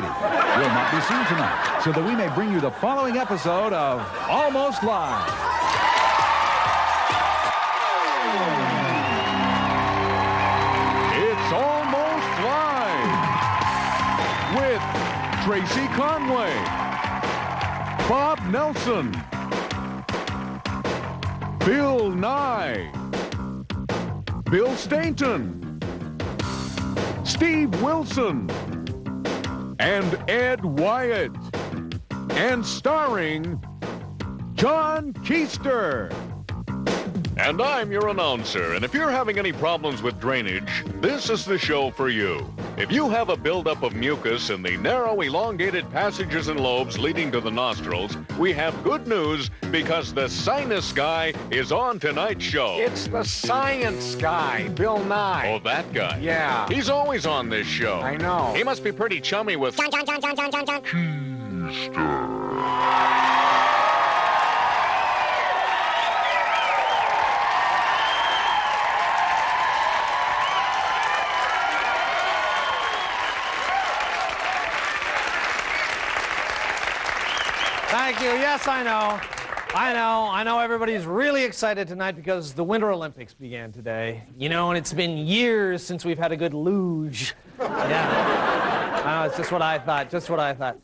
Katie will not be seen tonight, so that we may bring you the following episode of Almost Live. It's Almost Live with Tracy Conway, Bob Nelson, Bill Nye, Bill Stainton, Steve Wilson, and Ed Wyatt, and starring John Keister. And I'm your announcer, and if you're having any problems with drainage, this is the show for you. If you have a buildup of mucus in the narrow, elongated passages and lobes leading to the nostrils, we have good news because the sinus guy is on tonight's show. It's the science guy, Bill Nye. Oh, that guy? Yeah. He's always on this show. I know. He must be pretty chummy with John. Thank you. Yes, I know. I know everybody's really excited tonight because the Winter Olympics began today. You know, and it's been years since we've had a good luge. Yeah. I know, it's just what I thought.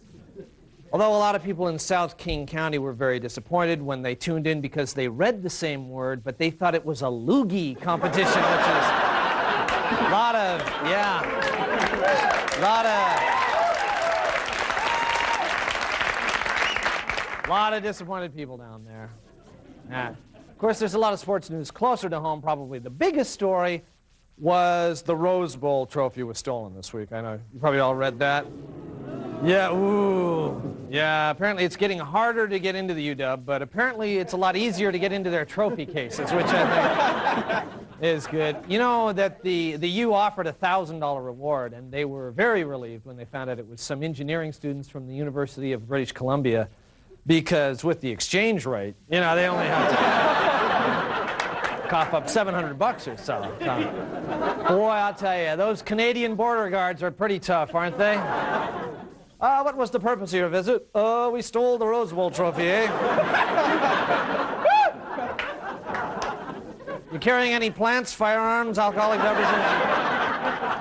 Although a lot of people in South King County were very disappointed when they tuned in because they read the same word, but they thought it was a loogie competition, which is a lot of disappointed people down there. Yeah. Of course, there's a lot of sports news closer to home. Probably the biggest story was the Rose Bowl trophy was stolen this week. I know you probably all read that. Yeah, ooh. Yeah, apparently it's getting harder to get into the UW, but apparently it's a lot easier to get into their trophy cases, which I think is good. You know that the U offered a $1,000 reward, and they were very relieved when they found out it was some engineering students from the University of British Columbia, because with the exchange rate, you know, they only have to cough up $700 or so. Boy, I'll tell you, those Canadian border guards are pretty tough, aren't they? What was the purpose of your visit? We stole the Rose Bowl trophy, eh? You carrying any plants, firearms, alcoholic beverages?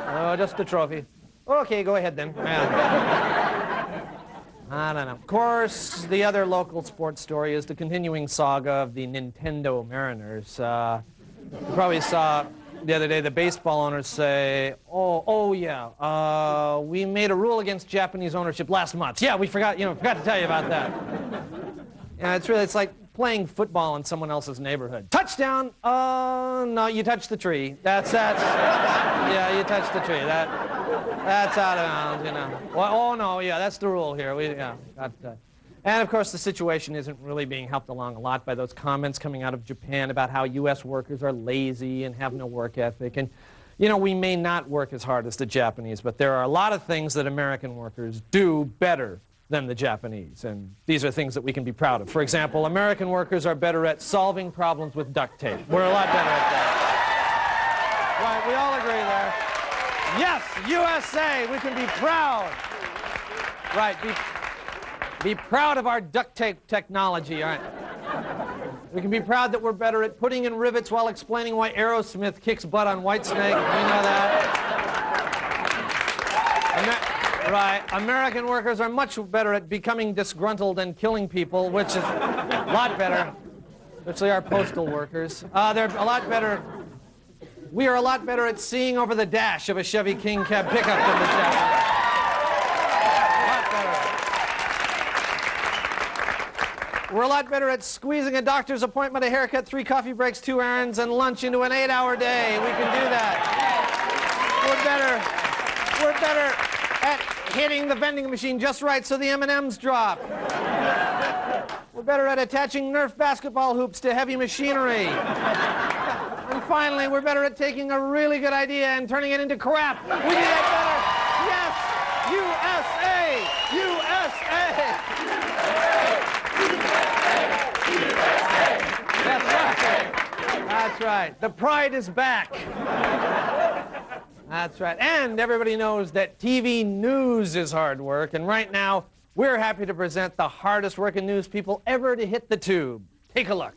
Oh, just the trophy. Okay, go ahead then. Yeah. I don't know. Of course, the other local sports story is the continuing saga of the Nintendo Mariners. You probably saw the other day the baseball owners say, oh yeah, we made a rule against Japanese ownership last month. Yeah, we forgot to tell you about that. Yeah, it's like playing football in someone else's neighborhood. Touchdown! No, you touched the tree. Yeah, you touched the tree. That's out of bounds, you know. Well, oh no, yeah, that's the rule here. And of course, the situation isn't really being helped along a lot by those comments coming out of Japan about how U.S. workers are lazy and have no work ethic. And, you know, we may not work as hard as the Japanese, but there are a lot of things that American workers do better than the Japanese. And these are things that we can be proud of. For example, American workers are better at solving problems with duct tape. We're a lot better at that. Right, we all agree there. Yes, USA, we can be proud. Right, be proud of our duct tape technology, all right? We can be proud that we're better at putting in rivets while explaining why Aerosmith kicks butt on Whitesnake. We know that. Right, American workers are much better at becoming disgruntled and killing people, which is a lot better, especially our postal workers. They're a lot better. We are a lot better at seeing over the dash of a Chevy King Cab pickup than the Japanese. We're a lot better at squeezing a doctor's appointment, a haircut, 3 coffee breaks, 2 errands, and lunch into an 8-hour day. We can do that. We're better at hitting the vending machine just right so the M&Ms drop. We're better at attaching Nerf basketball hoops to heavy machinery. And finally, we're better at taking a really good idea and turning it into crap. We do that better. Yes, USA! USA! That's right. The pride is back. That's right. And everybody knows that TV news is hard work. And right now, we're happy to present the hardest working news people ever to hit the tube. Take a look.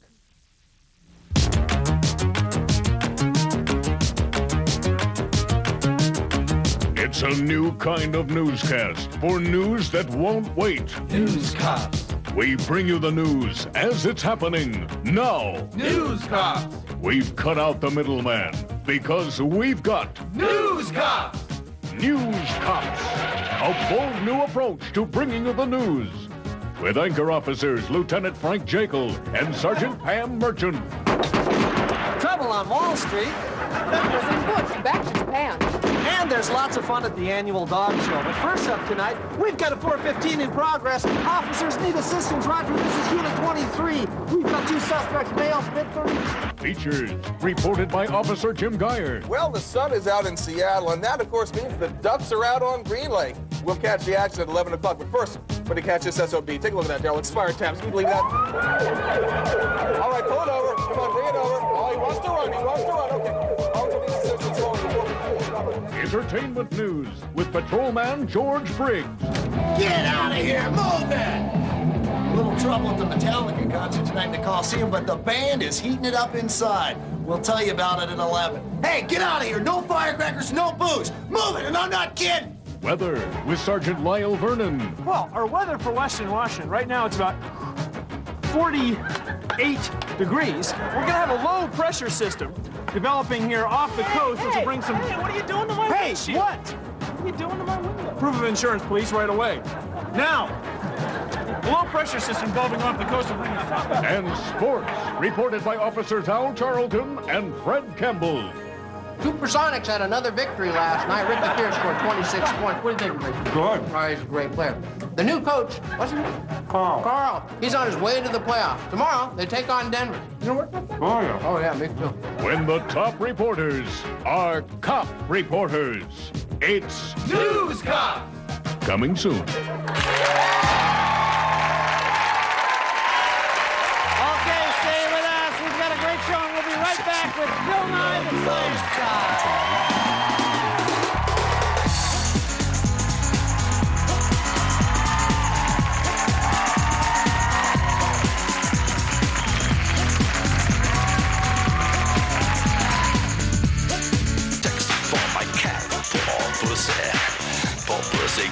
It's a new kind of newscast for news that won't wait. Newscast. We bring you the news as it's happening now. Newscast. We've cut out the middleman because we've got Newscast. News Cops, a bold new approach to bringing you the news. With anchor officers Lieutenant Frank Jekyll and Sergeant Pam Merchant. Trouble on Wall Street. There's a bush back to Japan. And there's lots of fun at the annual dog show. But first up tonight, we've got a 415 in progress. Officers need assistance. Roger, this is Unit 23. We've got 2 suspects, males, mid-30s. Features reported by Officer Jim Geyer. Well, the sun is out in Seattle, and that, of course, means the Ducks are out on Green Lake. We'll catch the action at 11 o'clock. But first, we're going to catch this SOB. Take a look at that, Daryl. Expired tabs. Can you believe that? All right, pull it over. Come on, bring it over. Oh, he wants to run. He wants to run. Okay. I'll give these assistants going before we Entertainment news with Patrolman George Briggs. Get out of here! Move it! Little trouble at the Metallica concert tonight in the Coliseum, but the band is heating it up inside. We'll tell you about it at 11. Hey, get out of here! No firecrackers, no booze! Move it, and I'm not kidding! Weather with Sergeant Lyle Vernon. Well, our weather for Western Washington, right now it's about 48 degrees. We're going to have a low pressure system developing here off the coast, which will bring some... Hey, what are you doing to my windshield? What? What are you doing to my window? Proof of insurance, police, right away. Now, a low pressure system developing off the coast will bring us top. And sports reported by Officers Al Charlton and Fred Campbell. Supersonics had another victory last night. Rick DePierre scored 26 points. What do you think, Rick? Good. Oh, he's a great player. The new coach, what's his name? Carl. He's on his way to the playoffs. Tomorrow, they take on Denver. You know what? Oh, yeah. Oh, yeah, me too. When the top reporters are cop reporters, it's News Cop. coming soon. Okay, stay with us. We've got a great show, and we'll be right back with Bill Nye, the Science Guy.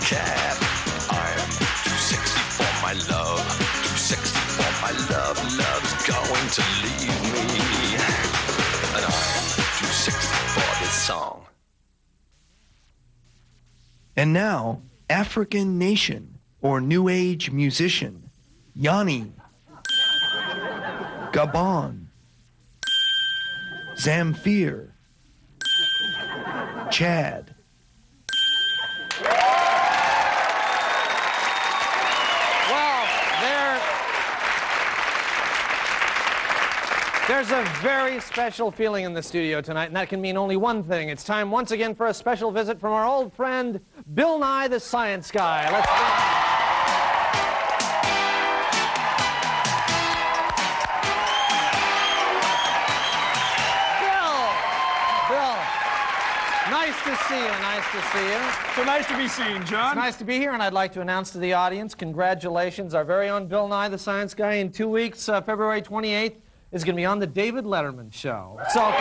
Cat. I'm too sexy for my love, too sexy for my love. Love's going to leave me, and I'm too sexy for this song. And now, African nation or New Age musician, Yanni, Gabon, Zamfir, Chad. There's a very special feeling in the studio tonight, and that can mean only one thing. It's time once again for a special visit from our old friend, Bill Nye, the Science Guy. Let's Bill, nice to see you, nice to see you. So nice to be seen, John. It's nice to be here, and I'd like to announce to the audience, congratulations, our very own Bill Nye, the Science Guy, in 2 weeks, February 28th, is going to be on the David Letterman show. So, and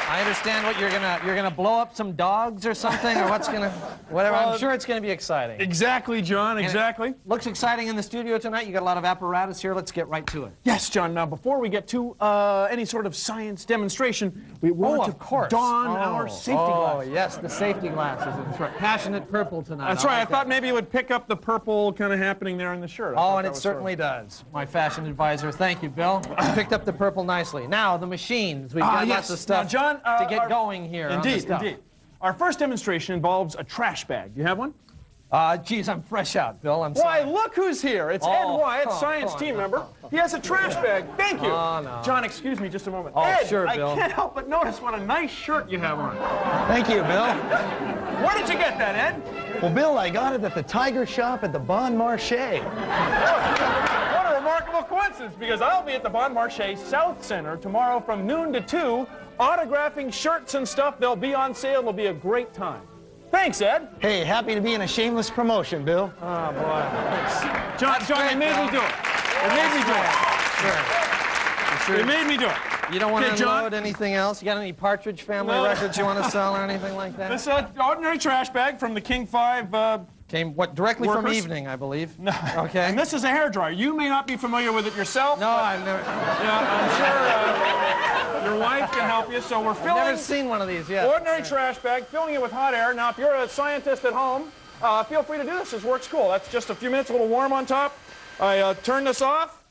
I understand what you're gonna blow up some dogs or something, or what's gonna, whatever. I'm sure it's gonna be exciting. Exactly, John, exactly. Looks exciting in the studio tonight. You got a lot of apparatus here. Let's get right to it. Yes, John. Now, before we get to any sort of science demonstration, we want to don our safety glasses. Oh, yes, the safety glasses. That's right. Passionate purple tonight. That's right. I thought maybe it would pick up the purple kind of happening there in the shirt. Oh, and it certainly does. My fashion advisor. Thank you, Bill. Picked up the purple nicely. Now, the machines. We've got lots of stuff now, John, to get going here. Indeed, indeed. Our first demonstration involves a trash bag. Do you have one? Geez, I'm fresh out, Bill. I'm sorry. Why, look who's here. It's Ed Wyatt, science team member. He has a trash bag. Thank you. No. John, excuse me just a moment. Oh, Ed, sure, Bill. I can't help but notice what a nice shirt you have on. Thank you, Bill. Where did you get that, Ed? Well, Bill, I got it at the Tiger Shop at the Bon Marché. What a remarkable remarkable coincidence because I'll be at the Bon Marché South Center tomorrow from noon to 2, autographing shirts and stuff. They'll be on sale. It'll be a great time. Thanks, Ed. Hey, happy to be in a shameless promotion, Bill. Oh, boy. John, they made me do it. They made me do it. Sure. They made me do it. You don't want to John? unload anything else? You got any Partridge Family records you want to sell or anything like that? This ordinary trash bag from the King 5 Came directly from workers? Evening, I believe. No. Okay. And this is a hairdryer. You may not be familiar with it yourself. No, I've never. Yeah, I'm sure your wife can help you. So we're filling. I've never seen one of these yet. Ordinary trash bag, filling it with hot air. Now, if you're a scientist at home, feel free to do this. This works cool. That's just a few minutes, a little warm on top. I turn this off.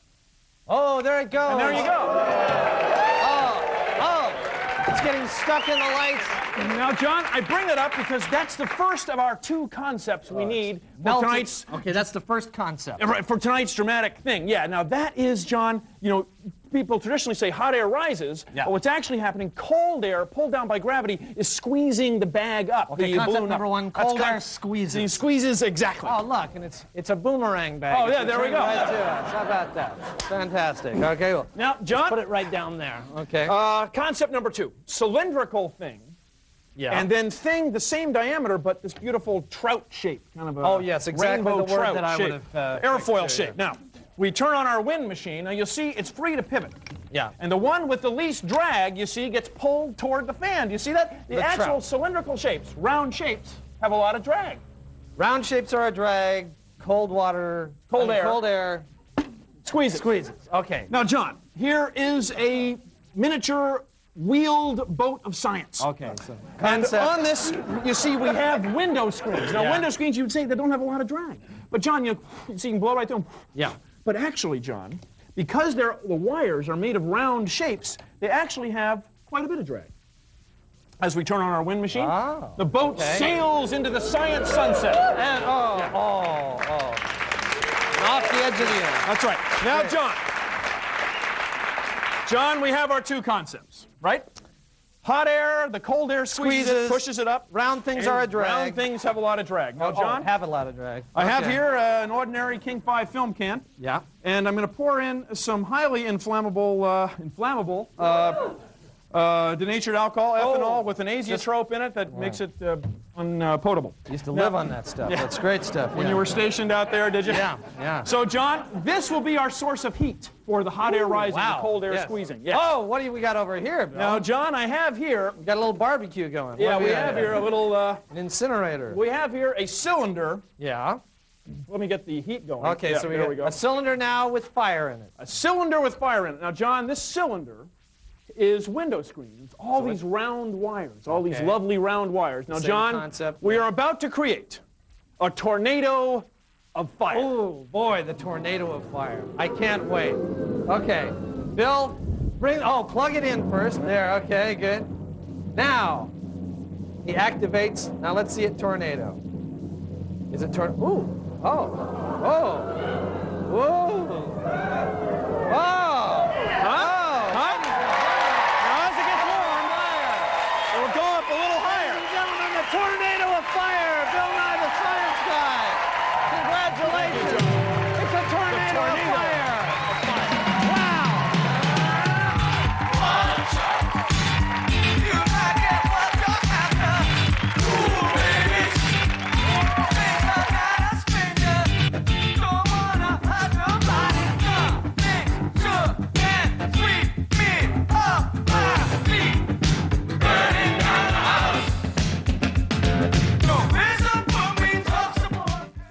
Oh, there it goes. And there you go. It's getting stuck in the lights. Now, John, I bring that up because that's the first of our 2 concepts we need for tonight's. Okay, that's the first concept. Right, for tonight's dramatic thing. Yeah, now that is, John, you know, people traditionally say hot air rises, but what's actually happening, cold air pulled down by gravity is squeezing the bag up. Okay, the concept balloon number up. 1, cold air squeezes. He squeezes, exactly. Oh, look, and it's a boomerang bag. Oh, yeah, there we go. Right to us. How about that? Fantastic. Okay, well, now, John, put it right down there. Okay. Concept number 2, cylindrical thing. Yeah. And then thing the same diameter, but this beautiful trout shape, kind of a oh yes, exactly rainbow the word trout that I shape. would have. Airfoil shape. Now, we turn on our wind machine. Now you'll see it's free to pivot. Yeah. And the one with the least drag, you see, gets pulled toward the fan. Do you see that? The actual trout. cylindrical shapes, round shapes, have a lot of drag. Round shapes are a drag. Cold water. Cold air. Cold air. Squeezes. Squeezes. Okay. Now, John, here is a miniature wheeled boat of science. Okay. So And on this, you see, we have window screens. Now, window screens, you would say they don't have a lot of drag. But, John, you see, you can blow right through them. Yeah. But actually, John, because the wires are made of round shapes, they actually have quite a bit of drag. As we turn on our wind machine, the boat sails into the science sunset. And, off the edge of the air. That's right. Now, John, we have our 2 concepts, right? Hot air, the cold air squeezes it, pushes it up. Round things are a drag. Round things have a lot of drag. Now, John, have a lot of drag. I have here an ordinary King 5 film can. Yeah. And I'm going to pour in some highly inflammable denatured alcohol, ethanol, with an azeotrope in it that makes it unpotable. Used to live on that stuff. Yeah. That's great stuff. When you were stationed out there, did you? Yeah, yeah. So, John, this will be our source of heat for the hot air rising, the cold air squeezing. Yes. Oh, what do we got over here, Bill? Now, John, I have here. We got a little barbecue going. Yeah, we have here a little. An incinerator. We have here a cylinder. Yeah. Let me get the heat going. Okay, yeah, so there we go. A cylinder now with fire in it. A cylinder with fire in it. Now, John, this cylinder is window screen. It's all these round wires, all these lovely round wires. Now, Same John, concept, we are about to create a tornado of fire. Oh, boy, the tornado of fire. I can't wait. Okay, Bill, plug it in first. There, okay, good. Now, he activates. Now, let's see it tornado. Is it tornado? Ooh, whoa. Tornado of fire! Bill Nye, the science guy! Congratulations! It's a tornado of fire! Wow!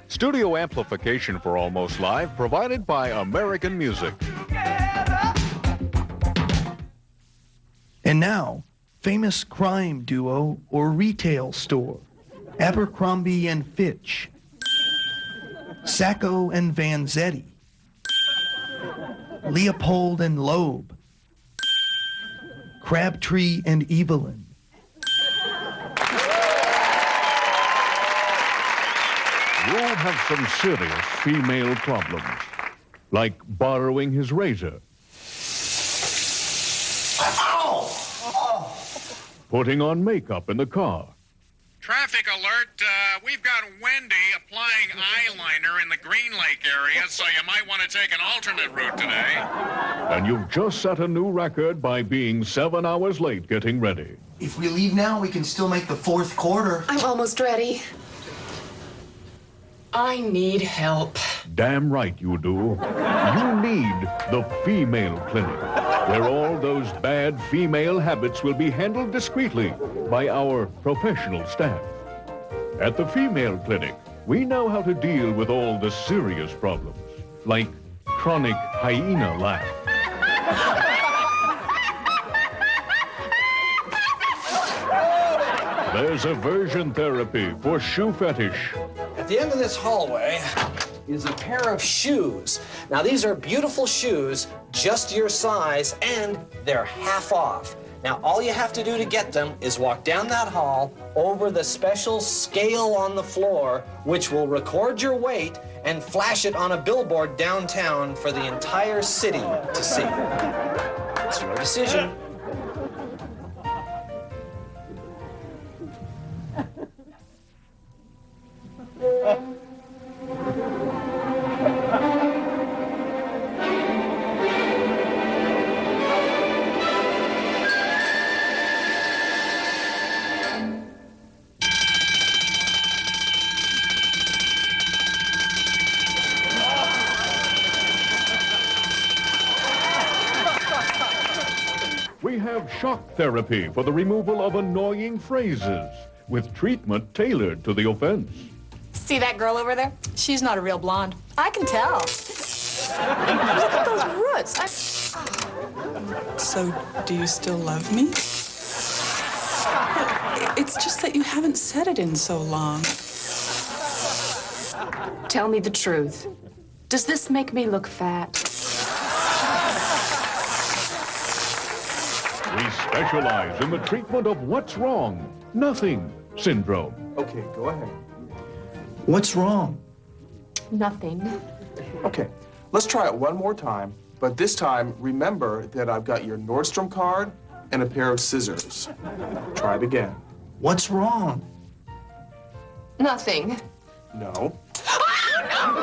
Studio amplification for Almost Live provided by American Music. And now, famous crime duo or retail store, Abercrombie and Fitch, Sacco and Vanzetti, Leopold and Loeb, Crabtree and Evelyn. You all have some serious female problems, like borrowing his razor, putting on makeup in the car, Traffic alert. We've got Wendy applying eyeliner in the the Green Lake area, so you might want to take an alternate route today. And you've just set a new record by being 7 hours late getting ready. If we leave now, we can still make the fourth quarter. I'm almost ready. I need help. Damn right you do. You need the Female Clinic, where all those bad female habits will be handled discreetly by our professional staff. At the Female Clinic, we know how to deal with all the serious problems, like chronic hyena laugh. There's aversion therapy for shoe fetish. At the end of this hallway is a pair of shoes. Now, these are beautiful shoes, just your size, and they're half off. Now, all you have to do to get them is walk down that hall over the special scale on the floor, which will record your weight and flash it on a billboard downtown for the entire city to see. It's your decision. We have shock therapy for the removal of annoying phrases, with treatment tailored to the offense. See that girl over there? She's not a real blonde. I can tell. Look at those roots. So, do you still love me? It's just that you haven't said it in so long. Tell me the truth. Does this make me look fat? We specialize in the treatment of what's wrong, nothing syndrome. Okay, go ahead. What's wrong? Nothing. Okay, let's try it one more time, but this time, remember that I've got your Nordstrom card and a pair of scissors. Try it again. What's wrong? Nothing. No. No!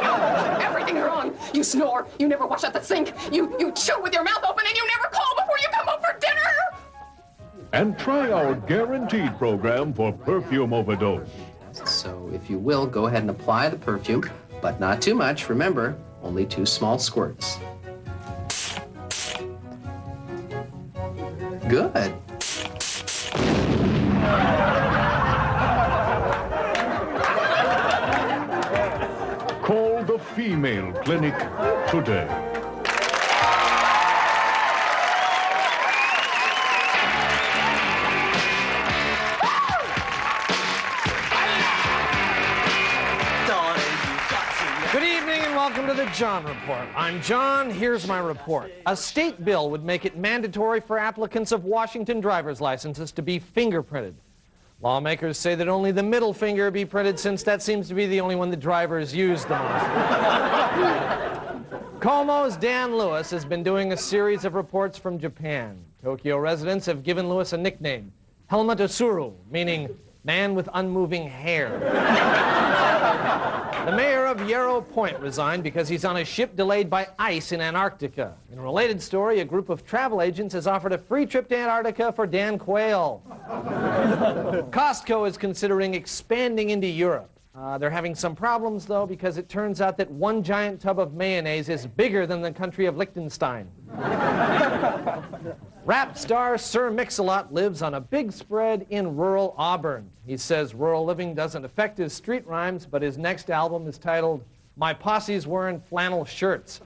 Everything's wrong. You snore. You never wash out the sink. You chew with your mouth open, and you never call before you come home for dinner. And try our guaranteed program for perfume overdose. So if you will, go ahead and apply the perfume, but not too much. Remember, only 2 small squirts. Good. Call the Female Clinic today. Good evening and welcome to the John Report. I'm John. Here's my report. A state bill would make it mandatory for applicants of Washington driver's licenses to be fingerprinted. Lawmakers say that only the middle finger be printed, since that seems to be the only one the drivers use the most. Como's Dan Lewis has been doing a series of reports from Japan. Tokyo residents have given Lewis a nickname, Helmut Usuru, meaning man with unmoving hair. The mayor of Yarrow Point resigned because he's on a ship delayed by ice in Antarctica. In a related story, a group of travel agents has offered a free trip to Antarctica for Dan Quayle. Costco is considering expanding into Europe. They're having some problems, though, because it turns out that one giant tub of mayonnaise is bigger than the country of Liechtenstein. Rap star Sir Mix-a-Lot lives on a big spread in rural Auburn. He says rural living doesn't affect his street rhymes, but his next album is titled, My Posse's Wearing Flannel Shirts.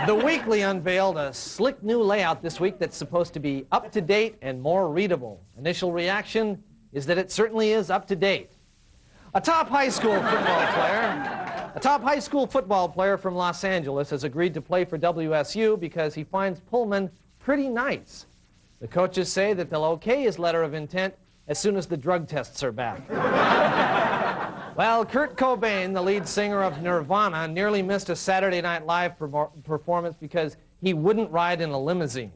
The Weekly unveiled a slick new layout this week that's supposed to be up-to-date and more readable. Initial reaction is that it certainly is up-to-date. A top high school football player from Los Angeles has agreed to play for WSU because he finds Pullman pretty nice. The coaches say that they'll okay his letter of intent as soon as the drug tests are back. Well, Kurt Cobain, the lead singer of Nirvana, nearly missed a Saturday Night Live performance because he wouldn't ride in a limousine.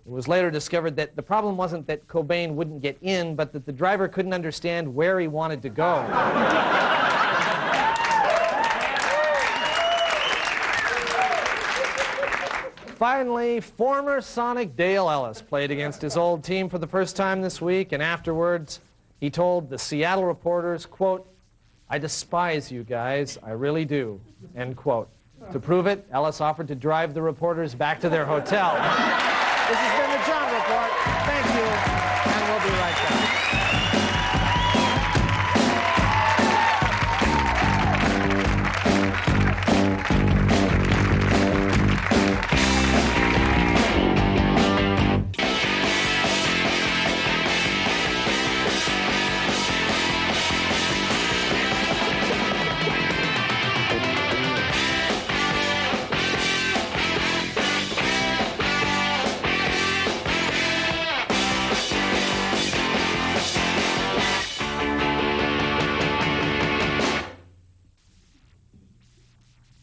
It was later discovered that the problem wasn't that Cobain wouldn't get in, but that the driver couldn't understand where he wanted to go. Finally, former Sonic Dale Ellis played against his old team for the first time this week, and afterwards, he told the Seattle reporters, quote, "I despise you guys, I really do," end quote. To prove it, Ellis offered to drive the reporters back to their hotel. This has been the John Report. Thank you, and we'll be right back.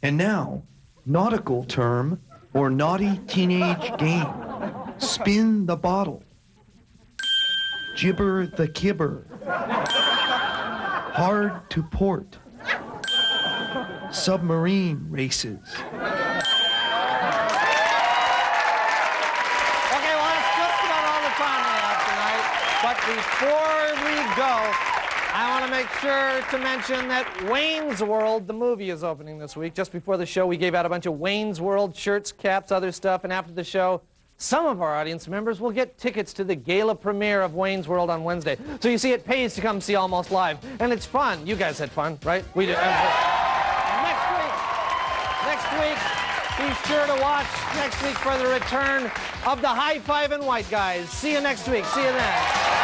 And now, nautical term or naughty teenage game. Spin the bottle. Gibber the kibber. Hard to port. Submarine races. Okay, well, that's just about all the time we have tonight. But before we go, I want to make sure to mention that Wayne's World, the movie, is opening this week. Just before the show, we gave out a bunch of Wayne's World shirts, caps, other stuff, and after the show, some of our audience members will get tickets to the gala premiere of Wayne's World on Wednesday. So you see, it pays to come see Almost Live, and it's fun. You guys had fun, right? We did. Next week, be sure to watch next week for the return of the High Five and White Guys. See you next week. See you then.